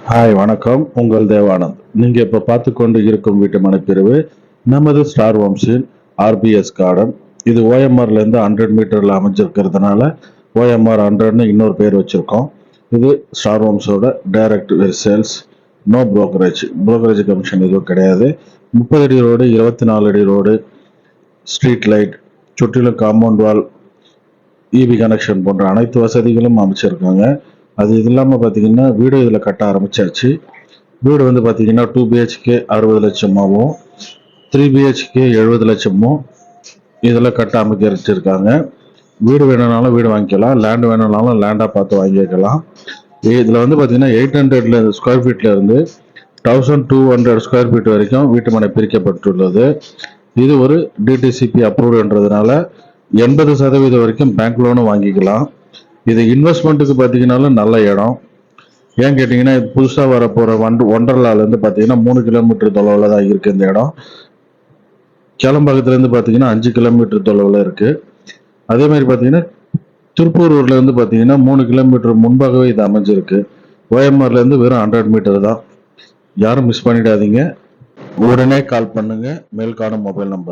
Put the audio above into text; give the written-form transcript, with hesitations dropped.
Hi வணக்கம். உங்கள் தேவானந்த். நீங்க இப்ப பார்த்து கொண்டு இருக்கும் வீட்டு மனைப்பிரிவு நமது ஸ்டார் வம்சின் ஆர்பிஎஸ் கார்டன். இது ஓஎம்ஆர்ல இருந்து 100 மீட்டர்ல அமைஞ்சிருக்கிறதுனால ஓஎம்ஆர் 100ன்னு இன்னொரு பேர் வச்சிருக்கோம். இது ஸ்டார் வம்ஸோட direct sales, no brokerage commission எதுவும் கிடையாது. 30 அடி ரோடு, 24 அடி ரோடு, ஸ்ட்ரீட் லைட், சுற்றிலும் காம்பவுண்ட் வால், இபி கனெக்ஷன் போன்ற அனைத்து வசதிகளும் அமைச்சிருக்காங்க. அது இல்லாமல் பார்த்தீங்கன்னா வீடு இதில் கட்ட ஆரம்பிச்சாச்சு. வீடு வந்து பார்த்தீங்கன்னா 2 பிஹெச்கே 60 லட்சமாகவும் 3 பிஹெச்கே 70 லட்சமும் இதில் கட்ட அமைச்சிருக்காங்க. வீடு வேணும்னாலும் வீடு வாங்கிக்கலாம், லேண்ட் வேணும்னாலும் லேண்டாக பார்த்து வாங்கிக்கலாம். இதில் வந்து பார்த்தீங்கன்னா 800 ஸ்கொயர் ஃபீட்ல இருந்து 1200 ஸ்கொயர் ஃபீட் வரைக்கும் வீட்டு மனை பிரிக்கப்பட்டுள்ளது. இது ஒரு டிடிசிபி அப்ரூவ்டுன்றதுனால 80% வரைக்கும் பேங்க் லோனும் வாங்கிக்கலாம். இது இன்வெஸ்ட்மெண்ட்டுக்கு பார்த்தீங்கன்னாலும் நல்ல இடம். ஏன் கேட்டிங்கன்னா இது புதுசாக வரப்போகிற ஒண்டர்லாலேருந்து பார்த்தீங்கன்னா 3 கிலோமீட்டர் தொலைவில் தான் இருக்குது இந்த இடம். கேளம்பாக்கத்துலேருந்து பார்த்தீங்கன்னா 5 கிலோமீட்டர் தொலைவில் இருக்குது. அதே மாதிரி பார்த்தீங்கன்னா திருப்பூர் ரோட்லேருந்து பார்த்தீங்கன்னா 3 கிலோமீட்டர் முன்பாகவே இது அமைஞ்சிருக்கு. ஓஎம்ஆர்லேருந்து வெறும் 100 மீட்டர் தான். யாரும் மிஸ் பண்ணிடாதீங்க. உடனே கால் பண்ணுங்க. மேல் காணும் மொபைல் நம்பர்.